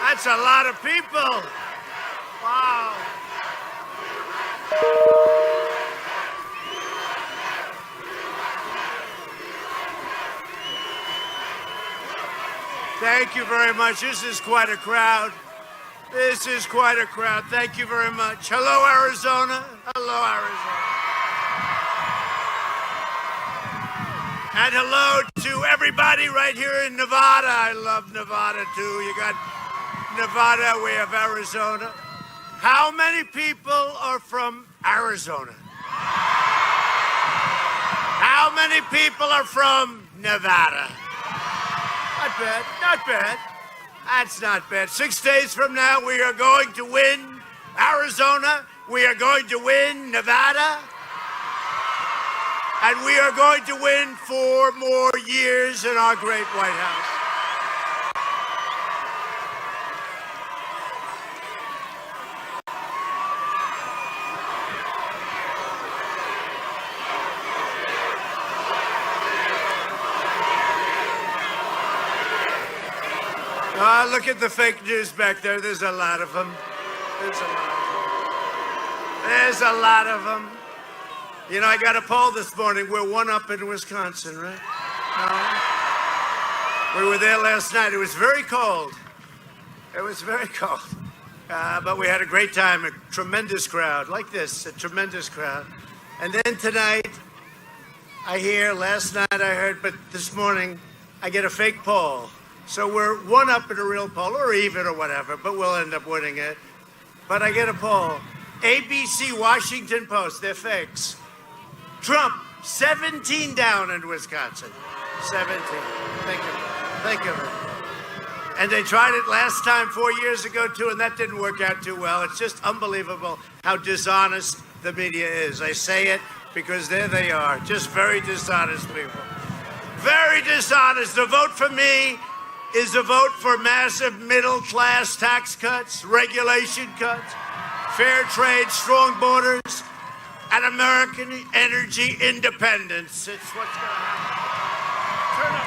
That's a lot of people. Wow. Thank you very much. This is quite a crowd. This is quite a crowd. Thank you very much. Hello, Arizona. Hello, Arizona. And hello to everybody right here in Nevada. I love Nevada, too. You got Nevada, we have Arizona. How many people are from Arizona? How many people are from Nevada? Not bad, not bad. That's not bad. 6 days from now, we are going to win Arizona. We are going to win Nevada. And we are going to win 4 more years in our great White House. Look at the fake news back there. There's a lot of them. There's a lot of them. There's a lot of them. You know, I got a poll this morning. We're 1 up in Wisconsin, right? No? We were there last night. It was very cold. It was very cold. But we had a great time, a tremendous crowd, like this, a tremendous crowd. And then tonight, last night I heard, but this morning, I get a fake poll. So we're 1 up in a real poll, or even, or whatever, but we'll end up winning it. But I get a poll. ABC, Washington Post, they're fakes. Trump, 17 down in Wisconsin. 17. Think of it. And they tried it last time 4 years ago, too, and that didn't work out too well. It's just unbelievable how dishonest the media is. I say it because there they are, just very dishonest people. Very dishonest. The vote for me is a vote for massive middle-class tax cuts, regulation cuts, fair trade, strong borders, and American energy independence. It's what's going to happen. Turn up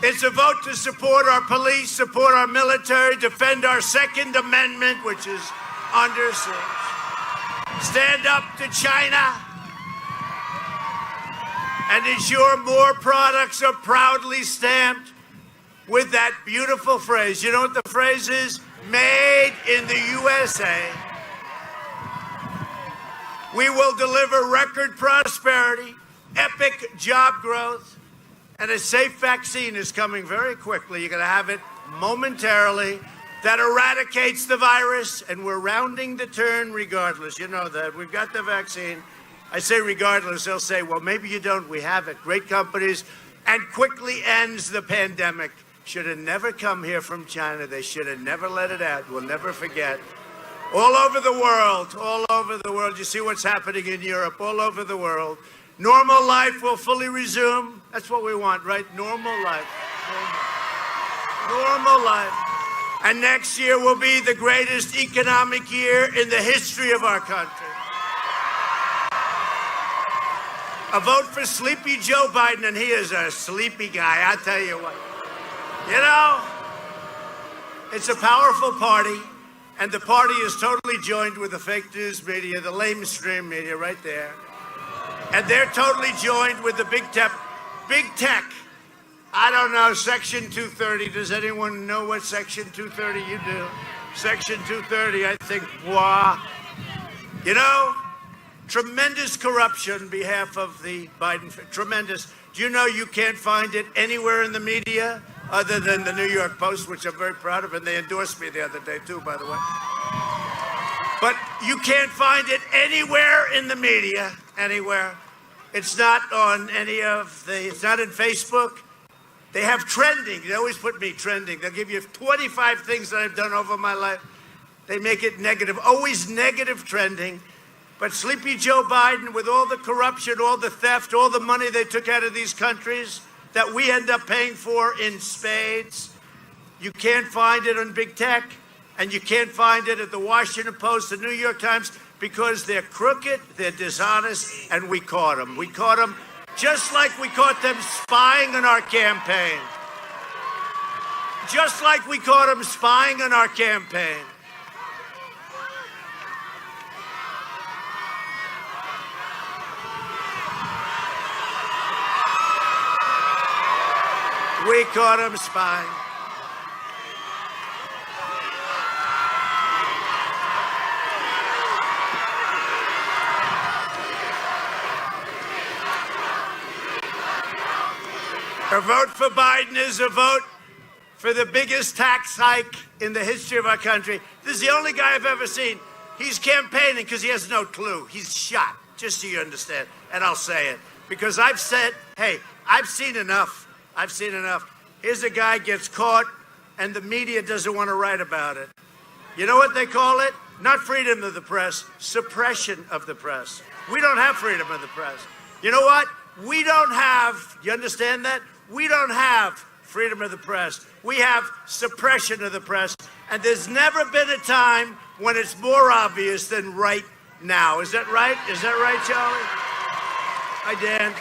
the mic. It's a vote to support our police, support our military, defend our Second Amendment, which is under siege, stand up to China, and ensure more products are proudly stamped with that beautiful phrase. You know what the phrase is? Made in the USA. We will deliver record prosperity, epic job growth, and a safe vaccine is coming very quickly. You're going to have it momentarily. That eradicates the virus, and we're rounding the turn regardless. You know that. We've got the vaccine. I say regardless, they'll say, well, maybe you don't. We have it. Great companies. And quickly ends the pandemic. Should have never come here from China. They should have never let it out. We'll never forget. All over the world. You see what's happening in Europe, all over the world. Normal life will fully resume. That's what we want, right? Normal life. Normal life. And next year will be the greatest economic year in the history of our country. A vote for sleepy Joe Biden, and he is a sleepy guy, I'll tell you what. You know, it's a powerful party, and the party is totally joined with the fake news media, the lamestream media right there. And they're totally joined with the big tech. I don't know, Section 230. Does anyone know what Section 230 you do? Section 230, I think, wow. You know, tremendous corruption on behalf of the Biden, tremendous. Do you know you can't find it anywhere in the media other than the New York Post, which I'm very proud of, and they endorsed me the other day too, by the way. But you can't find it anywhere in the media, anywhere. It's not on it's not in Facebook. They have trending. They always put me trending. They'll give you 25 things that I've done over my life. They make it negative, always negative trending. But sleepy Joe Biden, with all the corruption, all the theft, all the money they took out of these countries that we end up paying for in spades, you can't find it on big tech, and you can't find it at the Washington Post, the New York Times, because they're crooked, they're dishonest, and we caught them. We caught them just like we caught them spying on our campaign. Just like we caught him spying on our campaign. We caught him spying. A vote for Biden is a vote for the biggest tax hike in the history of our country. This is the only guy I've ever seen. He's campaigning because he has no clue. He's shot, just so you understand. And I'll say it. Because I've said, hey, I've seen enough. I've seen enough. Here's a guy gets caught, and the media doesn't want to write about it. You know what they call it? Not freedom of the press, suppression of the press. We don't have freedom of the press. You know what? We don't have, you understand that? We don't have freedom of the press. We have suppression of the press. And there's never been a time when it's more obvious than right now. Is that right? Is that right, Charlie? Hi, Dan.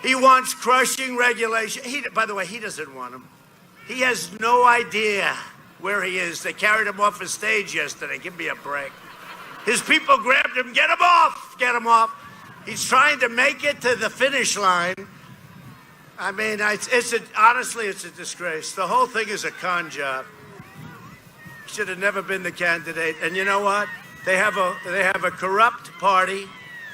He wants crushing regulation. By the way, he doesn't want them. He has no idea where he is. They carried him off the stage yesterday. Give me a break. His people grabbed him. Get him off. Get him off. He's trying to make it to the finish line. I mean, honestly, it's a disgrace. The whole thing is a con job. Should have never been the candidate. And you know what? They have a corrupt party.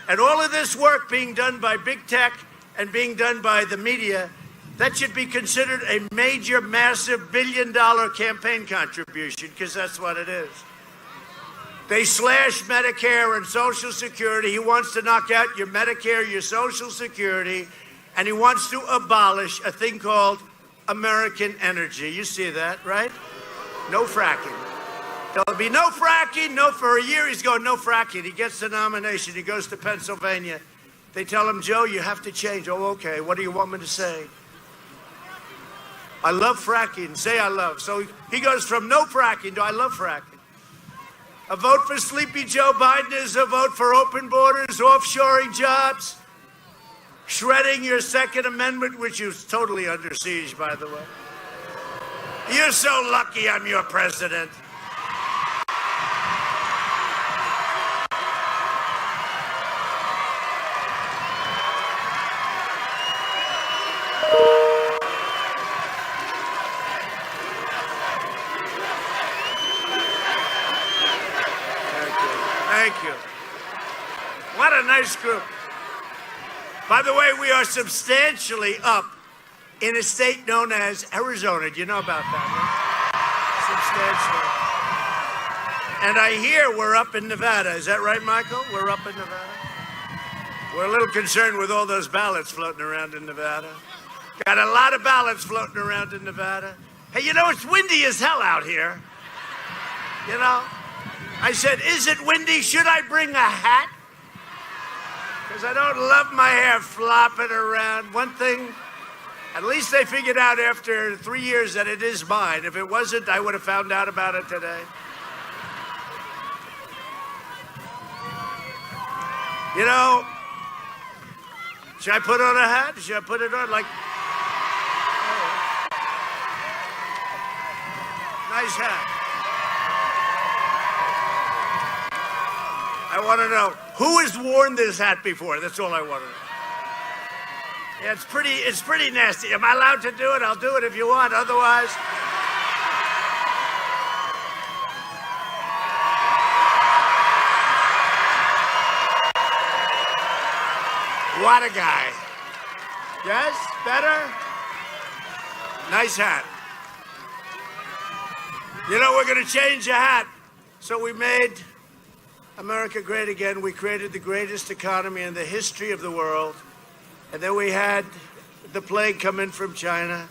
And all of this work being done by big tech and being done by the media, that should be considered a major, massive billion-dollar campaign contribution, because that's what it is. They slash Medicare and Social Security. He wants to knock out your Medicare, your Social Security, and he wants to abolish a thing called American energy. You see that, right? No fracking. There'll be no fracking. No, for a year he's going no fracking. He gets the nomination. He goes to Pennsylvania. They tell him, Joe, you have to change. Oh, okay. What do you want me to say? I love fracking. Say I love. So he goes from no fracking to I love fracking. A vote for Sleepy Joe Biden is a vote for open borders, offshoring jobs, shredding your Second Amendment, which is totally under siege, by the way. You're so lucky I'm your president. Thank you. What a nice group. By the way, we are substantially up in a state known as Arizona. Do you know about that, right? Substantially. And I hear we're up in Nevada. Is that right, Michael? We're up in Nevada? We're a little concerned with all those ballots floating around in Nevada. Got a lot of ballots floating around in Nevada. Hey, you know, it's windy as hell out here. You know? I said, is it windy? Should I bring a hat? Because I don't love my hair flopping around. One thing, at least they figured out after 3 years that it is mine. If it wasn't, I would have found out about it today. You know, should I put on a hat? Should I put it on like... Nice hat. I want to know, who has worn this hat before? That's all I want to know. Yeah, it's pretty nasty. Am I allowed to do it? I'll do it if you want. Otherwise... What a guy. Yes? Better? Nice hat. You know, we're going to change the hat. So we made America great again. We created the greatest economy in the history of the world. And then we had the plague come in from China.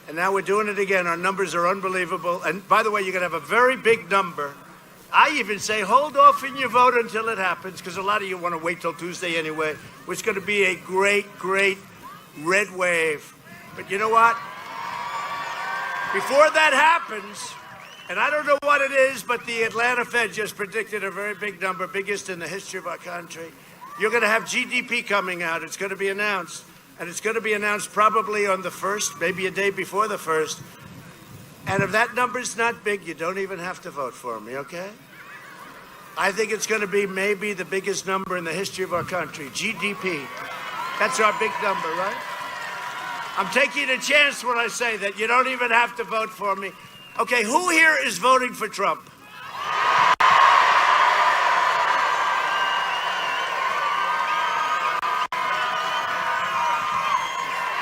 And now we're doing it again. Our numbers are unbelievable. And by the way, you're going to have a very big number. I even say hold off in your vote until it happens, because a lot of you want to wait till Tuesday anyway, which is going to be a great, great red wave. But you know what? Before that happens, and I don't know what it is, but the Atlanta Fed just predicted a very big number, biggest in the history of our country. You're going to have GDP coming out. It's going to be announced. and it's going to be announced probably on the 1st, maybe a day before the 1st. And if that number's not big, you don't even have to vote for me, okay? I think it's going to be maybe the biggest number in the history of our country, GDP. That's our big number, right? I'm taking a chance when I say that. You don't even have to vote for me. Okay, who here is voting for Trump?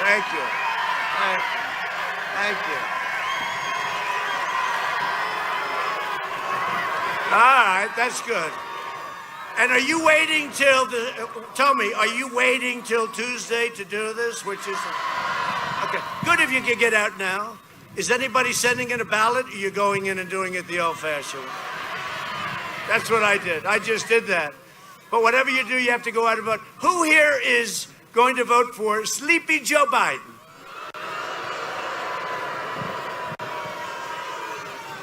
Thank you. Thank you. Thank you. All right, that's good. And are you waiting till tell me, are you waiting till Tuesday to do this, which is, okay, good if you can get out now. Is anybody sending in a ballot, or are you going in and doing it the old-fashioned way? That's what I did. I just did that. But whatever you do, you have to go out and vote. Who here is going to vote for Sleepy Joe Biden?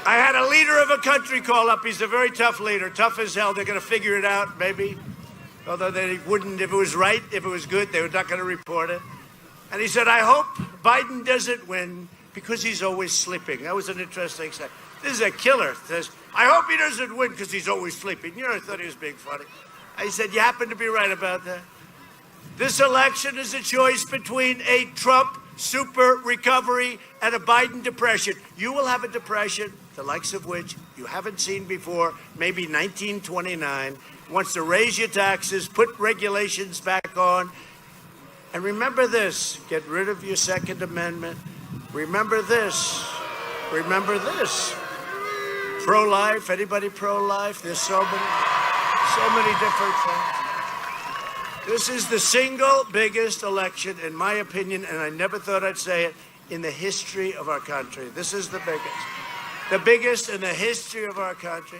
I had a leader of a country call up. He's a very tough leader, tough as hell. They're going to figure it out, maybe. Although they wouldn't, if it was right, if it was good, they were not going to report it. And he said, I hope Biden doesn't win because he's always sleeping. That was an interesting thing. This is a killer. Says, I hope he doesn't win because he's always sleeping. You know, I thought he was being funny. I said, you happen to be right about that. This election is a choice between a Trump super recovery and a Biden depression. You will have a depression, the likes of which you haven't seen before, maybe 1929, wants to raise your taxes, put regulations back on. And remember this, get rid of your Second Amendment. Remember this, remember this. Pro-life, anybody pro-life? There's so many different things. This is the single biggest election, in my opinion, and I never thought I'd say it, in the history of our country. This is the biggest in the history of our country.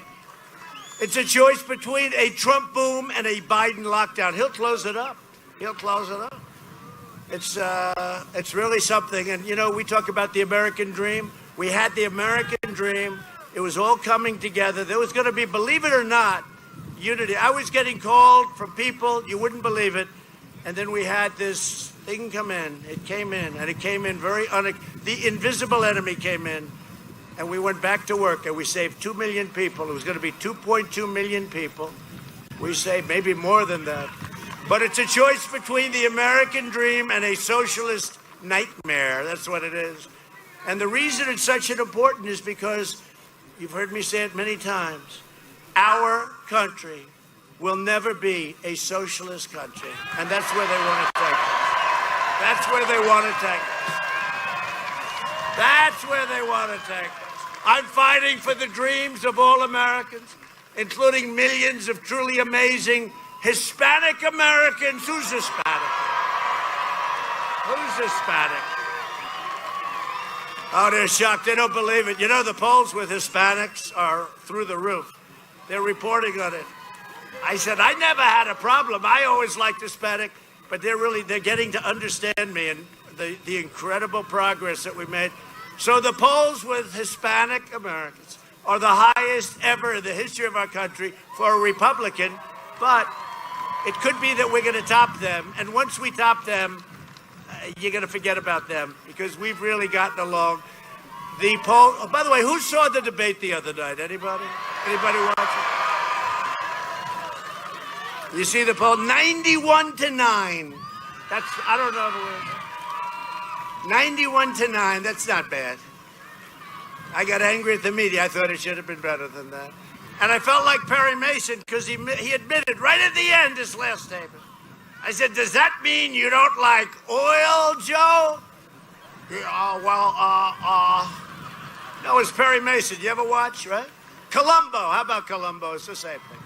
It's a choice between a Trump boom and a Biden lockdown. He'll close it up. He'll close it up. It's really something. And, you know, we talk about the American dream. We had the American dream. It was all coming together. There was going to be, believe it or not, unity. I was getting called from people, you wouldn't believe it. And then we had this thing come in. It came in, and it came in the invisible enemy came in. And we went back to work, and we saved 2 million people. It was going to be 2.2 million people. We saved maybe more than that. But it's a choice between the American dream and a socialist nightmare. That's what it is. And the reason it's such an important is because, you've heard me say it many times, our country will never be a socialist country. And that's where they want to take us. That's where they want to take us. That's where they want to take us. I'm fighting for the dreams of all Americans, including millions of truly amazing Hispanic Americans. Who's Hispanic? Who's Hispanic? Oh, they're shocked. They don't believe it. You know, the polls with Hispanics are through the roof. They're reporting on it. I said, I never had a problem. I always liked Hispanic, but they're getting to understand me and the incredible progress that we made. So the polls with Hispanic Americans are the highest ever in the history of our country for a Republican, but it could be that we're going to top them. And once we top them, you're going to forget about them because we've really gotten along. The poll, oh, by the way, who saw the debate the other night? Anybody? Anybody watch it? You see the poll? 91-9. That's, I don't know the word. 91-9. That's not bad. I got angry at the media. I thought it should have been better than that. And I felt like Perry Mason because he admitted right at the end, his last statement. I said, does that mean you don't like oil, Joe? No, it's Perry Mason. You ever watch, right? Columbo. How about Columbo? It's the same thing.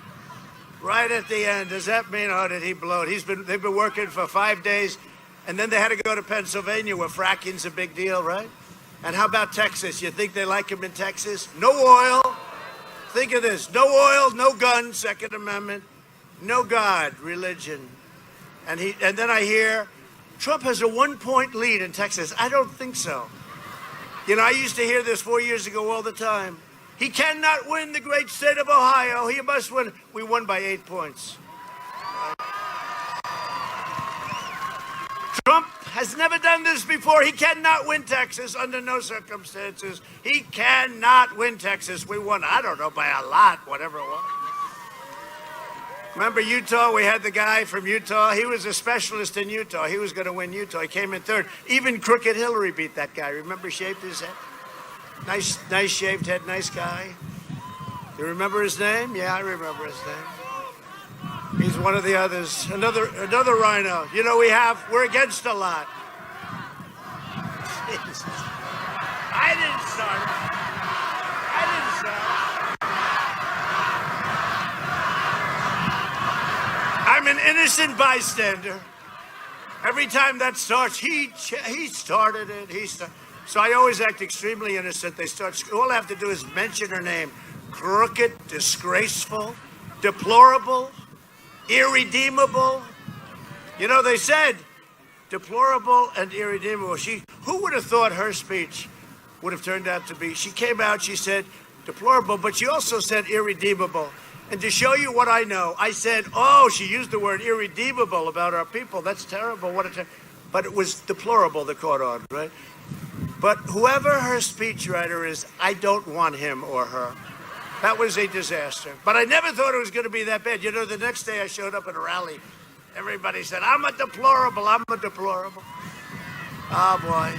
Right at the end, does that mean, oh, did he blow it? They've been working for 5 days, and then they had to go to Pennsylvania where fracking's a big deal, right? And how about Texas? You think they like him in Texas? No oil. Think of this. No oil, no guns, Second Amendment, no God, religion. And then I hear Trump has a 1-point lead in Texas. I don't think so. You know, I used to hear this 4 years ago all the time. He cannot win the great state of Ohio. He must win. We won by 8 points. Trump has never done this before. He cannot win Texas under no circumstances. He cannot win Texas. We won, I don't know, by a lot, whatever it was. Remember Utah? We had the guy from Utah. He was a specialist in Utah. He was going to win Utah. He came in third. Even Crooked Hillary beat that guy. Remember, shaved his head? Nice shaved head, nice guy. You remember his name? Yeah, I remember his name. He's one of the others. Another rhino. You know, we're against a lot. Jesus. I didn't start it. I'm an innocent bystander. Every time that starts, he started it. So I always act extremely innocent. All I have to do is mention her name. Crooked, disgraceful, deplorable, irredeemable. You know, they said deplorable and irredeemable. Who would have thought her speech would have turned out to be? She came out, she said deplorable, but she also said irredeemable. And to show you what I know, I said, oh, she used the word irredeemable about our people. That's terrible. But it was deplorable that caught on, right? But whoever her speechwriter is, I don't want him or her. That was a disaster. But I never thought it was going to be that bad. You know, the next day I showed up at a rally. Everybody said, I'm a deplorable. Oh, boy.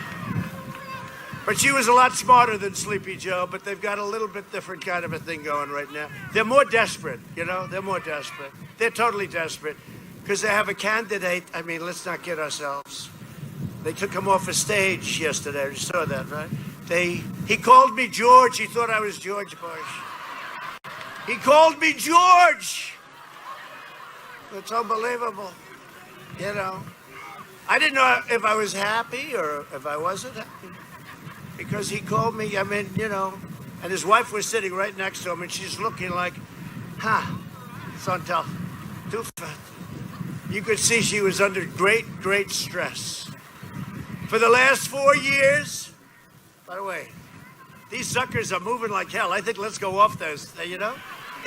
But she was a lot smarter than Sleepy Joe, but they've got a little bit different kind of a thing going right now. They're more desperate, you know? They're more desperate. They're totally desperate because they have a candidate. I mean, let's not kid ourselves. They took him off a stage yesterday. You saw that, right? He called me George. He thought I was George Bush. He called me George. It's unbelievable, you know? I didn't know if I was happy or if I wasn't happy. Because he called me, I mean, you know, and his wife was sitting right next to him, and she's looking like, son, too fat. You could see she was under great stress. For the last 4 years, by the way, these suckers are moving like hell. I think let's go off those, you know?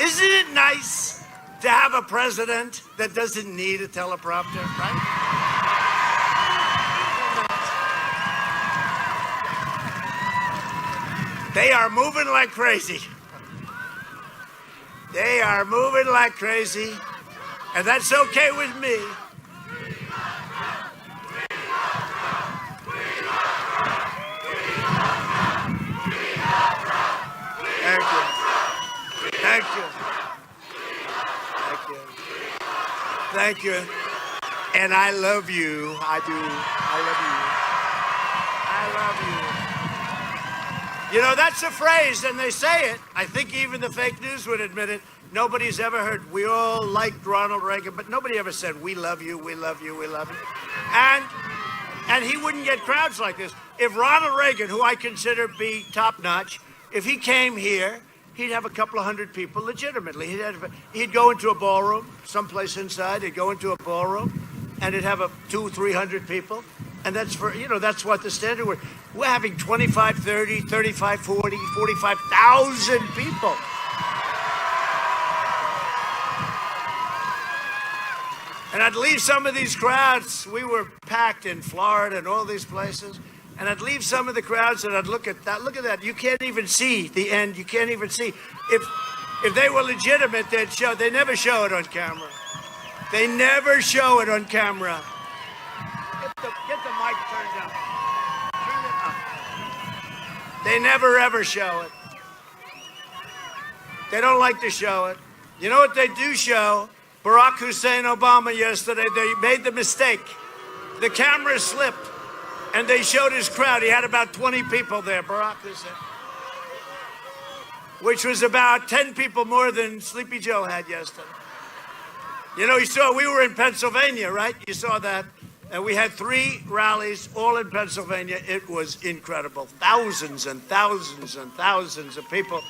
Isn't it nice to have a president that doesn't need a teleprompter, right? They are moving like crazy. They are moving like crazy, and that's okay with me. Thank you. Thank you. Thank you. Thank you. And I love you. I do. I love you. I love you. You know, that's a phrase, and they say it. I think even the fake news would admit it. Nobody's ever heard, we all liked Ronald Reagan, but nobody ever said, we love you, we love you, we love you. And he wouldn't get crowds like this. If Ronald Reagan, who I consider be top-notch, if he came here, he'd have a couple of hundred people legitimately. He'd go into a ballroom, someplace inside, he'd go into a ballroom, and it'd have 200-300 people. And that's that's what the standard was. We're having 25, 30, 35, 40, 45,000 people. And I'd leave some of these crowds. We were packed in Florida and all these places. And I'd leave some of the crowds and I'd look at that. Look at that. You can't even see the end. You can't even see. If they were legitimate, they'd show. They never show it on camera. They never show it on camera. Get the mic turned up. Turn it up. They never ever show it. They don't like to show it. You know what they do show? Barack Hussein Obama yesterday, they made the mistake. The camera slipped, and they showed his crowd. He had about 20 people there, Barack Hussein, which was about 10 people more than Sleepy Joe had yesterday. You know, we were in Pennsylvania, right? You saw that. And we had 3 rallies, all in Pennsylvania. It was incredible. Thousands and thousands and thousands of people.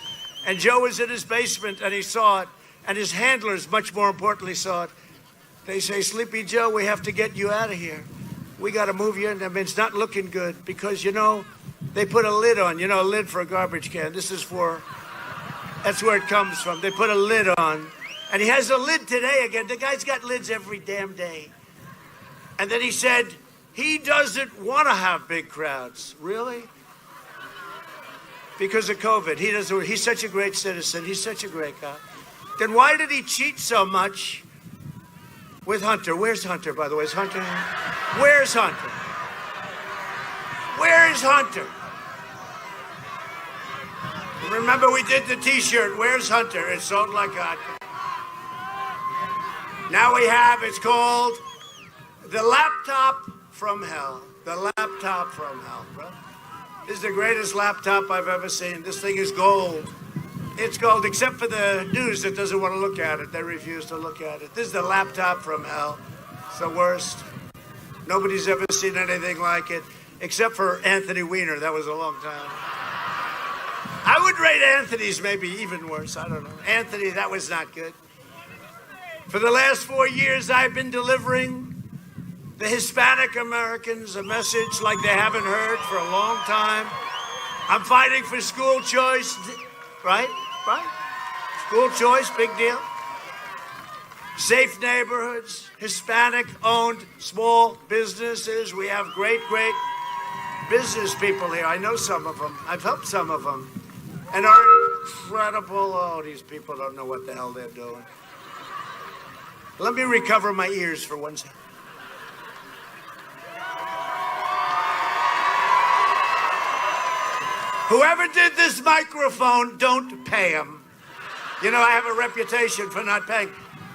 And Joe was in his basement, and he saw it. And his handlers, much more importantly, saw it. They say, Sleepy Joe, we have to get you out of here. We got to move you in. I mean, it's not looking good because, you know, they put a lid on, a lid for a garbage can. That's where it comes from. They put a lid on. And he has a lid today again. The guy's got lids every damn day. And then he said He doesn't want to have big crowds. Really? Because of COVID. He doesn't. He's such a great citizen. He's such a great guy. Then why did he cheat so much with Hunter? Where's Hunter, by the way? Is Hunter? Where's Hunter? Where is Hunter? Remember, we did the T-shirt. Where's Hunter? It sold like hot. Now we have, it's called the laptop from hell. The laptop from hell, bro. This is the greatest laptop I've ever seen. This thing is gold. It's gold, except for the news that doesn't want to look at it. They refuse to look at it. This is the laptop from hell. It's the worst. Nobody's ever seen anything like it, except for Anthony Weiner. That was a long time. I would rate Anthony's maybe even worse. I don't know. Anthony, that was not good. For the last 4 years, I've been delivering the Hispanic Americans a message like they haven't heard for a long time. I'm fighting for school choice, right? School choice, big deal. Safe neighborhoods, Hispanic-owned small businesses. We have great business people here. I know some of them. I've helped some of them. And are incredible. Oh, these people don't know what the hell they're doing. Let me recover my ears for 1 second. Whoever did this microphone, don't pay him. You know, I have a reputation for not paying,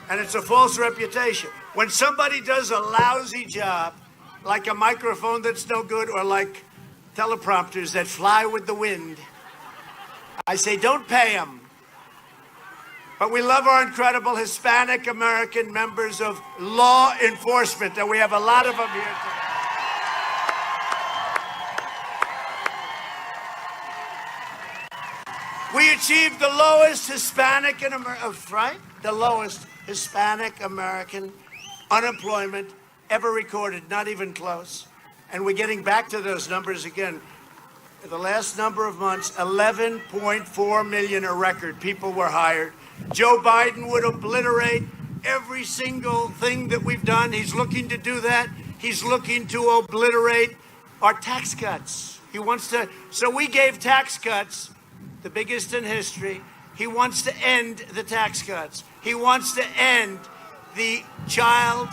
and it's a false reputation. When somebody does a lousy job, like a microphone that's no good, or like teleprompters that fly with the wind, I say, don't pay them. But we love our incredible Hispanic American members of law enforcement, and we have a lot of them here today. We achieved the lowest Hispanic the lowest Hispanic American unemployment ever recorded, not even close. And we're getting back to those numbers again. The last number of months, 11.4 million, a record, people were hired. Joe Biden would obliterate every single thing that we've done. He's looking to do that. He's looking to obliterate our tax cuts. He wants to, so we gave tax cuts, the biggest in history. He wants to end the tax cuts. He wants to end the child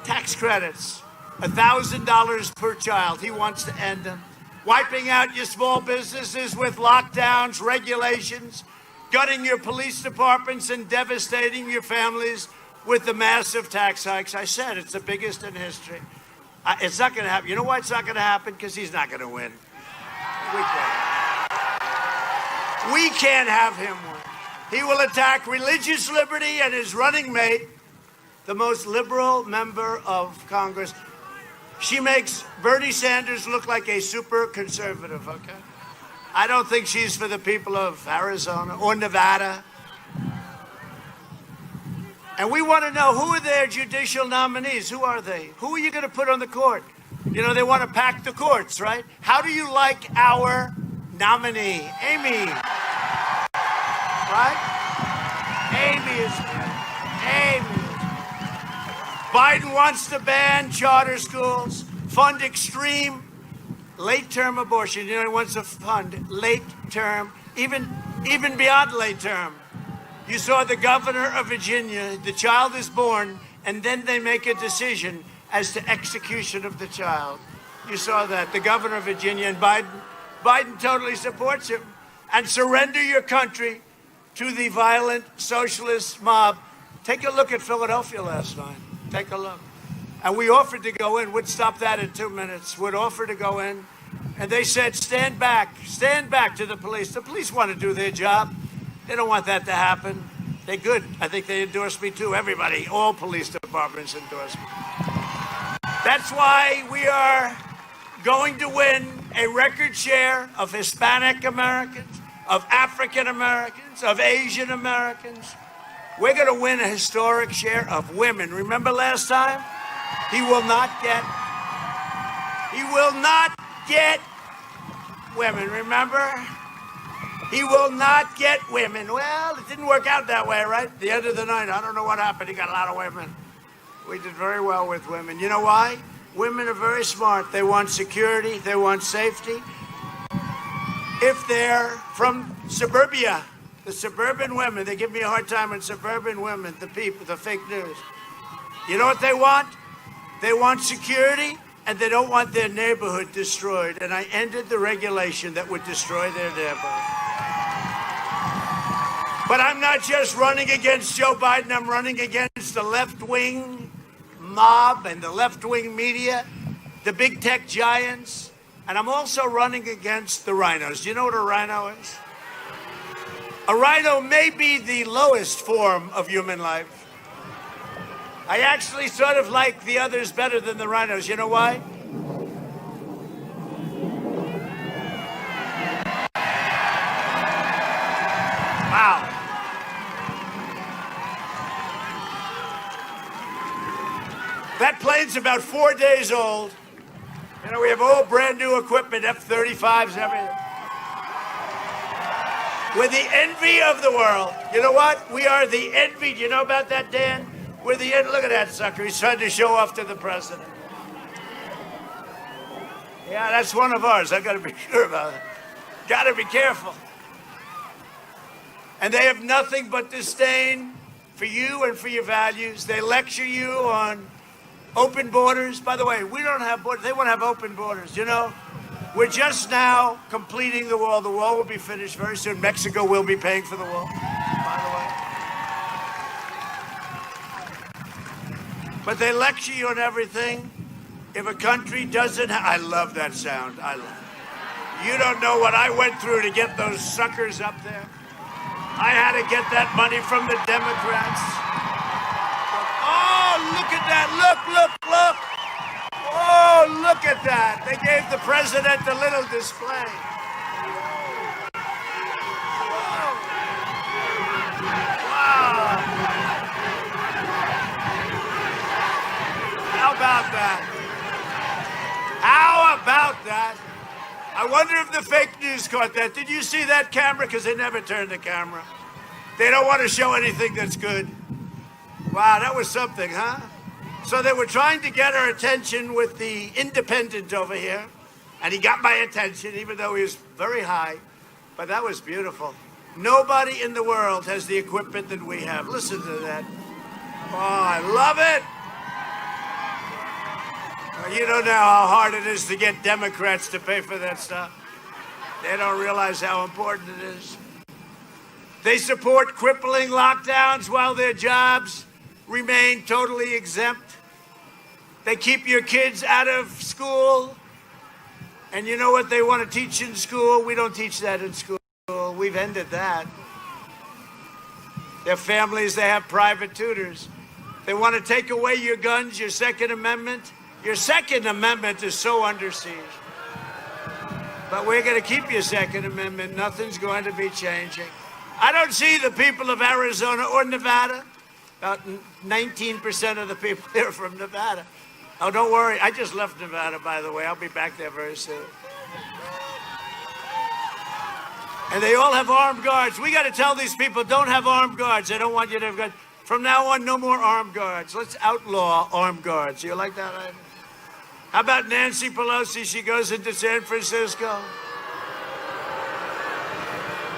tax credits, $1,000 per child. He wants to end them. Wiping out your small businesses with lockdowns, regulations, gutting your police departments and devastating your families with the massive tax hikes. I said it's the biggest in history. It's not going to happen. You know why it's not going to happen? Because he's not going to win. We can't have him win. He will attack religious liberty and his running mate, the most liberal member of Congress. She makes Bernie Sanders look like a super conservative, okay? I don't think she's for the people of Arizona or Nevada. And we want to know, who are their judicial nominees? Who are they? Who are you going to put on the court? You know, they want to pack the courts, right? How do you like our nominee? Amy. Right? Amy is good. Amy. Biden wants to ban charter schools, fund extreme late-term abortion. You know, he wants to fund late-term, even beyond late-term. You saw the governor of Virginia, the child is born, and then they make a decision as to execution of the child. You saw that, the governor of Virginia, and Biden totally supports him. And surrender your country to the violent socialist mob. Take a look at Philadelphia last night. Take a look. And we offered to go in. We'd stop that in 2 minutes. We'd offer to go in. And they said, stand back to the police. The police want to do their job. They don't want that to happen. They're good. I think they endorse me too. Everybody, all police departments endorse me. That's why we are going to win a record share of Hispanic Americans, of African Americans, of Asian Americans. We're going to win a historic share of women. Remember last time? He will not get women, remember? He will not get women. Well, it didn't work out that way, right? The end of the night, I don't know what happened. He got a lot of women. We did very well with women. You know why? Women are very smart. They want security. They want safety. If they're from suburbia, the suburban women, they give me a hard time on suburban women, the people, the fake news. You know what they want? They want security, and they don't want their neighborhood destroyed. And I ended the regulation that would destroy their neighborhood. But I'm not just running against Joe Biden. I'm running against the left-wing mob and the left-wing media, the big tech giants. And I'm also running against the rhinos. Do you know what a rhino is? A rhino may be the lowest form of human life. I actually sort of like the others better than the rhinos. You know why? Wow. That plane's about 4 days old. You know, we have all brand new equipment, F-35s, everything. We're the envy of the world. You know what? We are the envy. Do you know about that, Dan? We're the envy. Look at that sucker. He's trying to show off to the president. Yeah, that's one of ours. I've got to be sure about it. Got to be careful. And they have nothing but disdain for you and for your values. They lecture you on open borders. By the way, we don't have borders. They want to have open borders. You know, we're just now completing the wall. The wall will be finished very soon. Mexico will be paying for the wall, by the way. But they lecture you on everything. If a country doesn't I love that sound. I love it. You don't know what I went through to get those suckers up there. I had to get that money from the Democrats. Oh, look at that. Look. Oh, look at that. They gave the president a little display. Whoa. Wow. How about that? How about that? I wonder if the fake news caught that. Did you see that camera? Because they never turn the camera. They don't want to show anything that's good. Wow, that was something, huh? So they were trying to get our attention with the independent over here. And he got my attention, even though he was very high. But that was beautiful. Nobody in the world has the equipment that we have. Listen to that. Oh, I love it. You don't know how hard it is to get Democrats to pay for that stuff. They don't realize how important it is. They support crippling lockdowns while their jobs remain totally exempt. They keep your kids out of school. And you know what they want to teach in school? We don't teach that in school. We've ended that. Their families, they have private tutors. They want to take away your guns, your Second Amendment. Your Second Amendment is so under siege. But we're going to keep your Second Amendment. Nothing's going to be changing. I don't see the people of Arizona or Nevada. About 19% of the people here are from Nevada. Oh, don't worry. I just left Nevada, by the way. I'll be back there very soon. And they all have armed guards. We got to tell these people, don't have armed guards. They don't want you to have guards. From now on, no more armed guards. Let's outlaw armed guards. You like that idea? How about Nancy Pelosi? She goes into San Francisco.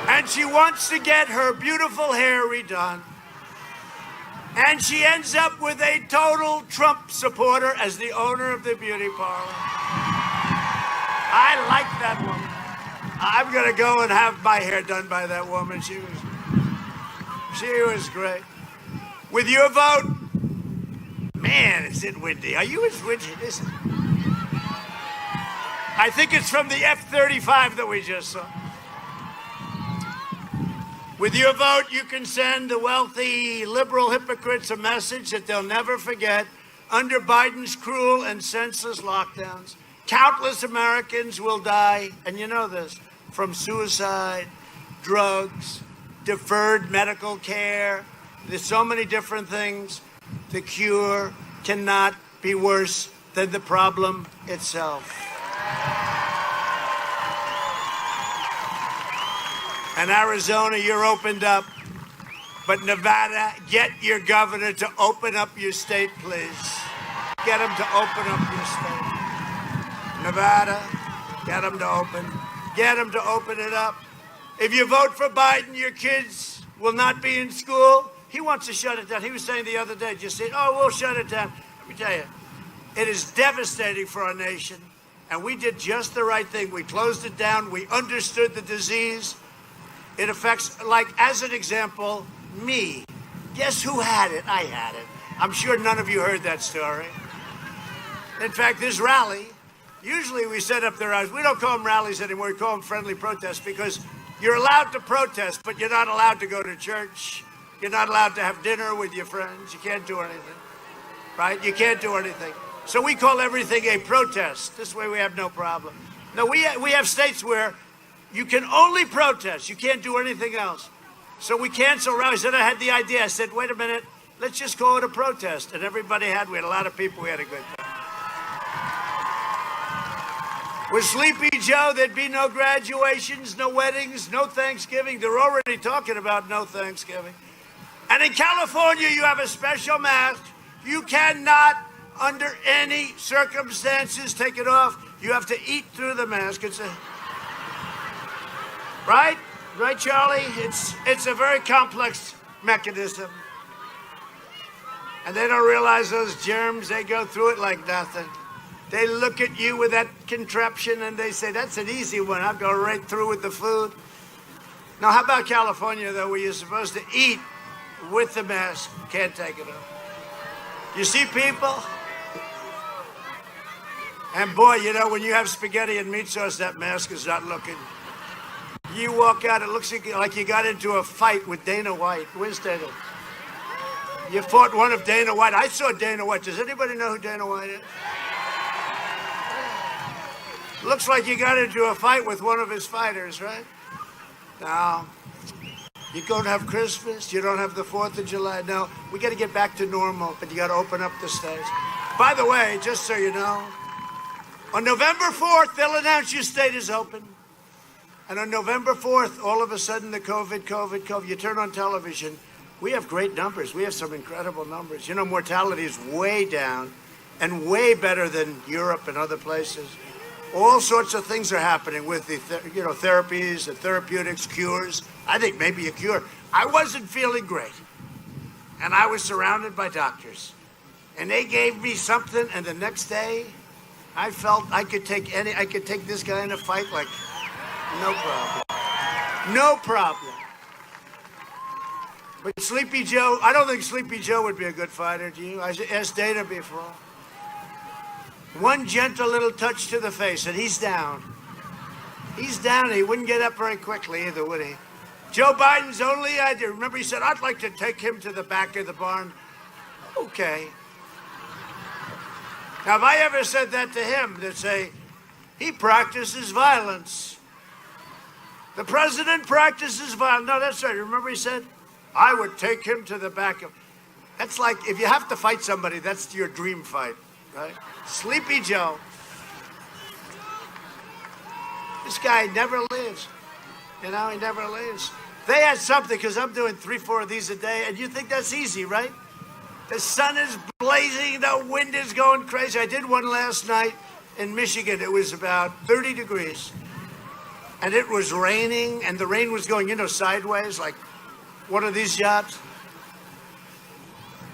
And she wants to get her beautiful hair redone. And she ends up with a total Trump supporter as the owner of the beauty parlor. I like that woman. I'm going to go and have my hair done by that woman. She was great. With your vote, man, is it windy. Are you as windy as this? I think it's from the F-35 that we just saw. With your vote, you can send the wealthy liberal hypocrites a message that they'll never forget. Under Biden's cruel and senseless lockdowns, countless Americans will die, and you know this, from suicide, drugs, deferred medical care. There's so many different things. The cure cannot be worse than the problem itself. And Arizona, you're opened up. But Nevada, get your governor to open up your state, please. get them to open up your state. Nevada, get them to open. Get them to open it up. If you vote for Biden, your kids will not be in school. He wants to shut it down. He was saying the other day, just saying, oh, we'll shut it down. Let me tell you, it is devastating for our nation. And we did just the right thing. We closed it down. We understood the disease. It affects, like, as an example, me. Guess who had it? I had it. I'm sure none of you heard that story. In fact, this rally, usually we set up the rallies. We don't call them rallies anymore. We call them friendly protests because you're allowed to protest, but you're not allowed to go to church. You're not allowed to have dinner with your friends. You can't do anything, right? You can't do anything. So we call everything a protest. This way we have no problem. No, we have states where you can only protest. You can't do anything else. So we cancel rallies. Then I had the idea. I said, wait a minute, let's just call it a protest. And we had a lot of people. We had a good time. With Sleepy Joe, there'd be no graduations, no weddings, no Thanksgiving. They're already talking about no Thanksgiving. And in California, you have a special mask. You cannot, under any circumstances, take it off. You have to eat through the mask. Right? Right, Charlie? It's a very complex mechanism. And they don't realize those germs, they go through it like nothing. They look at you with that contraption and they say, that's an easy one. I'll go right through with the food. Now, how about California, though, where you're supposed to eat with the mask? Can't take it off. You see people? And boy, you know, when you have spaghetti and meat sauce, that mask is not looking. You walk out, it looks like you got into a fight with Dana White. Where's Dana? You fought one of Dana White. I saw Dana White. Does anybody know who Dana White is? Looks like you got into a fight with one of his fighters, right? Now, you don't have Christmas. You don't have the 4th of July. No, we got to get back to normal, but you got to open up the states. By the way, just so you know, on November 4th, they'll announce your state is open. And on November 4th, all of a sudden, the COVID, you turn on television, we have great numbers. We have some incredible numbers. You know, mortality is way down and way better than Europe and other places. All sorts of things are happening with the therapies, the therapeutics, cures. I think maybe a cure. I wasn't feeling great. And I was surrounded by doctors. And they gave me something, and the next day, I felt I could take this guy in a fight like no problem. No problem. But Sleepy Joe, I don't think Sleepy Joe would be a good fighter, do you? I asked Dana before. One gentle little touch to the face, and he's down. He's down. He wouldn't get up very quickly either, would he? Joe Biden's only idea. Remember, he said, I'd like to take him to the back of the barn. Okay. Now, if I ever said that to him, they'd say, he practices violence. The president practices violence. No, that's right. Remember, he said, I would take him to the back of... That's like, if you have to fight somebody, that's your dream fight, right? Sleepy Joe. This guy never lives. You know, he never lives. They had something, because I'm doing 3-4 of these a day, and you think that's easy, right? The sun is blazing, the wind is going crazy. I did one last night in Michigan. It was about 30 degrees. And it was raining, and the rain was going, sideways, like one of these jobs.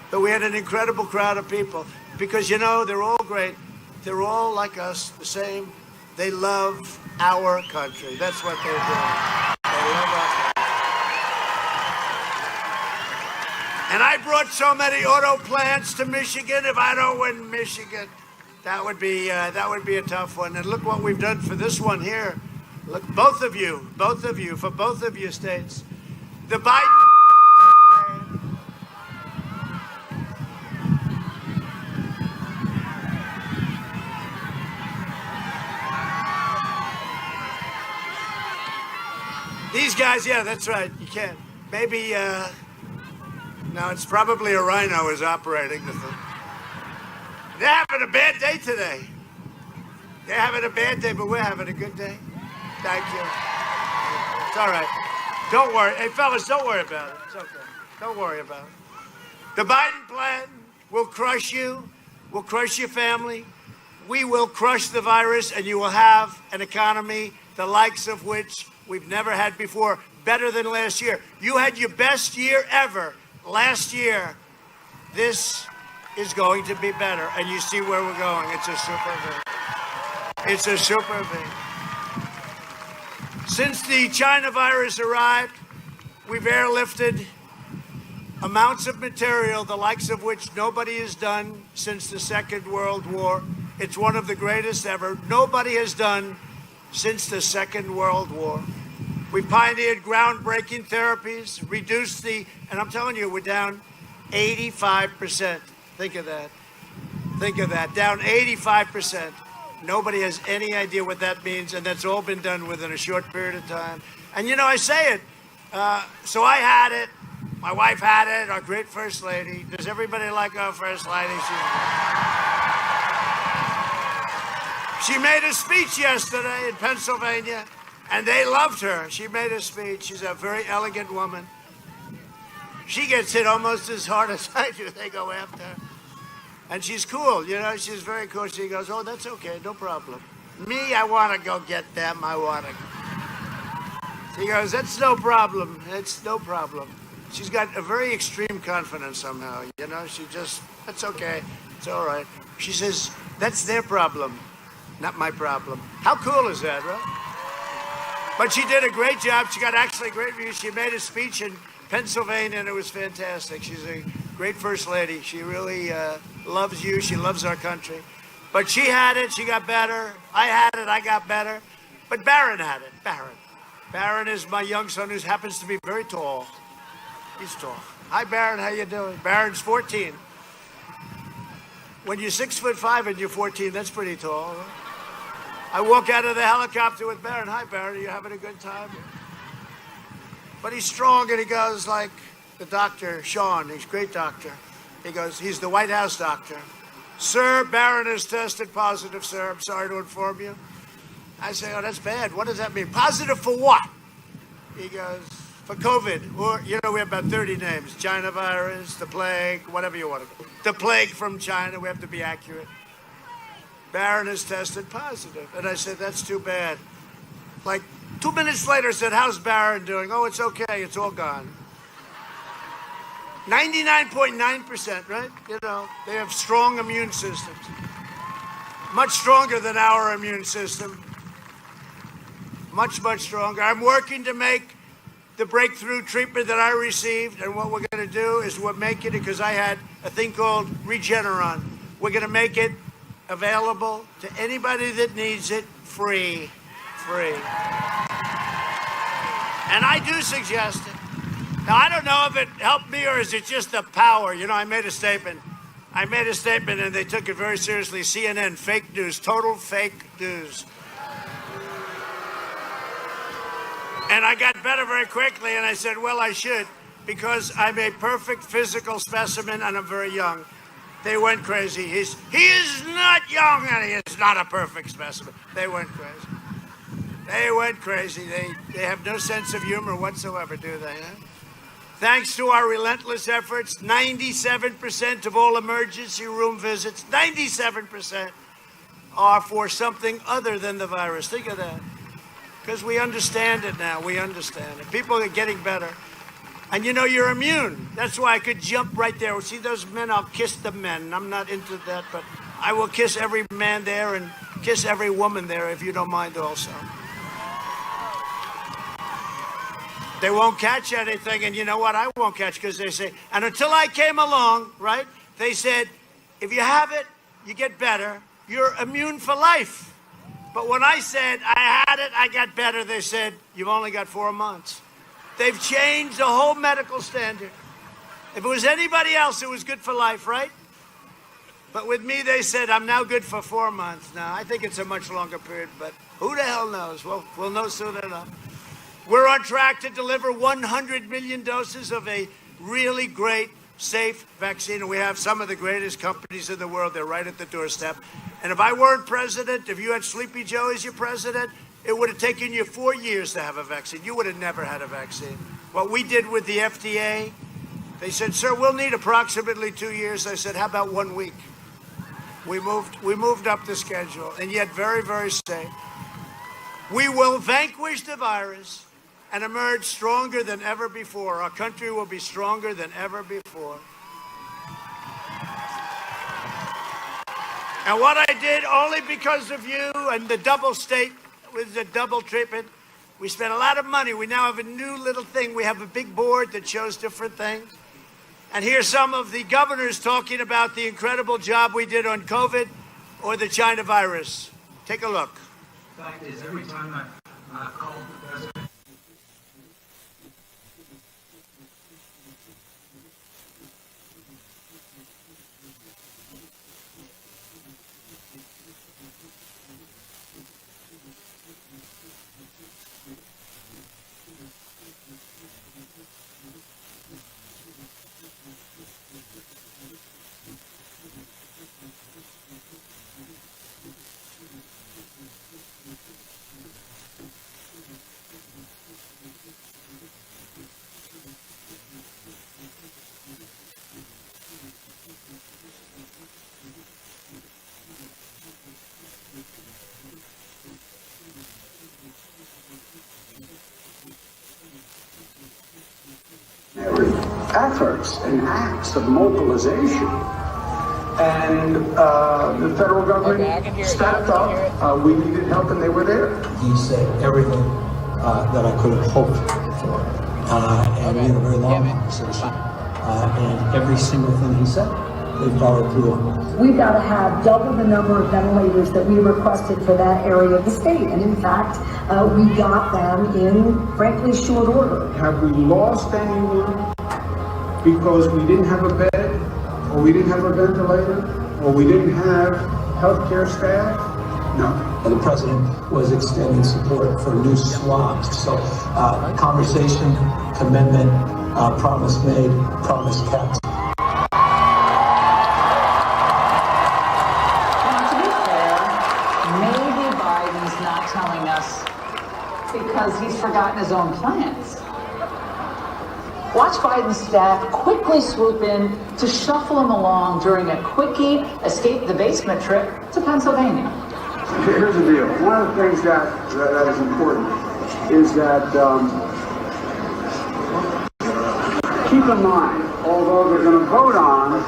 But we had an incredible crowd of people. Because, they're all great. They're all like us, the same. They love our country. That's what they're doing. They love our country. And I brought so many auto plants to Michigan. If I don't win Michigan, that would be a tough one. And look what we've done for this one here. Look, both of you, for both of your states. The Biden... These guys, yeah, that's right. You can't. Maybe, no, it's probably a rhino is operating the thing. They're having a bad day today. They're having a bad day, but we're having a good day. Thank you. It's all right. Don't worry. Hey, fellas, don't worry about it. It's okay. Don't worry about it. The Biden plan will crush you. We'll crush your family. We will crush the virus, and you will have an economy the likes of which we've never had before, better than last year. You had your best year ever last year. This is going to be better, and you see where we're going. It's a super V. It's a super V. Since the China virus arrived, we've airlifted amounts of material, the likes of which nobody has done since the Second World War. It's one of the greatest ever. Nobody has done since the Second World War. We pioneered groundbreaking therapies, reduced and I'm telling you, we're down 85%. Think of that. Think of that. Down 85%. Nobody has any idea what that means, and that's all been done within a short period of time. And you know, I say it. So I had it. My wife had it. Our great First Lady. Does everybody like our First Lady? She made a speech yesterday in Pennsylvania, and they loved her. She made a speech. She's a very elegant woman. She gets hit almost as hard as I do. They go after her. And she's cool, you know, she's very cool. She goes, oh, that's okay, no problem. Me, I want to go get them, I want to. She goes, that's no problem, it's no problem. She's got a very extreme confidence somehow, you know, that's okay, it's all right. She says, that's their problem, not my problem. How cool is that, right? But she did a great job. She got actually great reviews. She made a speech in Pennsylvania, and it was fantastic. She's a great First Lady. She really loves you. She loves our country. But she had it. She got better. I had it. I got better. But Barron had it. Barron. Barron is my young son who happens to be very tall. He's tall. Hi, Barron. How you doing? Barron's 14. When you're 6'5" and you're 14, that's pretty tall. Right? I walk out of the helicopter with Barron. Hi, Barron. Are you having a good time? But he's strong, and he goes like the doctor, Sean. He's a great doctor. He goes, he's the White House doctor. Sir, Barron has tested positive, sir. I'm sorry to inform you. I say, oh, that's bad. What does that mean? Positive for what? He goes, for COVID. Or, you know, we have about 30 names. China virus, the plague, whatever you want to call it. The plague from China. We have to be accurate. Barron has tested positive. And I said, that's too bad. Like 2 minutes later, I said, how's Barron doing? Oh, it's okay. It's all gone. 99.9%, right? You know, they have strong immune systems. Much stronger than our immune system. Much, much stronger. I'm working to make the breakthrough treatment that I received, and what we're going to do is we're making it, because I had a thing called Regeneron. We're going to make it available to anybody that needs it free. Free. And I do suggest it. Now, I don't know if it helped me or is it just the power. You know, I made a statement. And they took it very seriously. CNN, fake news, total fake news. And I got better very quickly, and I said, well, I should, because I'm a perfect physical specimen, and I'm very young. They went crazy. He is not young, and he is not a perfect specimen. They went crazy. They went crazy. They have no sense of humor whatsoever, do they? Huh? Thanks to our relentless efforts, 97% of all emergency room visits, 97% are for something other than the virus. Think of that. Because we understand it now. We understand it. People are getting better. And you know, you're immune. That's why I could jump right there. See those men? I'll kiss the men. I'm not into that, but I will kiss every man there and kiss every woman there, if you don't mind also. They won't catch anything, and you know what? I won't catch, because they say, and until I came along, right, they said, if you have it, you get better. You're immune for life. But when I said I had it, I got better, they said, you've only got 4 months. They've changed the whole medical standard. If it was anybody else, it was good for life, right? But with me, they said, I'm now good for 4 months. Now, I think it's a much longer period, but who the hell knows? We'll know soon enough. We're on track to deliver 100 million doses of a really great, safe vaccine. And we have some of the greatest companies in the world. They're right at the doorstep. And if I weren't president, if you had Sleepy Joe as your president, it would have taken you 4 years to have a vaccine. You would have never had a vaccine. What we did with the FDA, they said, sir, we'll need approximately 2 years. I said, how about 1 week? We moved up the schedule, and yet very, very safe. We will vanquish the virus and emerge stronger than ever before. Our country will be stronger than ever before. And what I did only because of you and the double state with the double treatment, we spent a lot of money. We now have a new little thing. We have a big board that shows different things. And here's some of the governors talking about the incredible job we did on COVID or the China virus. Take a look. The fact is, every time I call the president, efforts and acts of mobilization, and the federal government stepped up. We needed help, and they were there. He said everything that I could have hoped for, and we had a very long conversation. And every single thing he said, they followed through on. We've got to have double the number of ventilators that we requested for that area of the state, and in fact, we got them in, frankly, short order. Have we lost anyone because we didn't have a bed, or we didn't have a ventilator, or we didn't have healthcare staff? No. And the president was extending support for new swabs. So conversation, commitment, promise made, promise kept. Telling us because he's forgotten his own plans. Watch Biden's staff quickly swoop in to shuffle him along during a quickie escape the basement trip to Pennsylvania. Here's the deal. One of the things that is important is that keep in mind, although they're going to vote on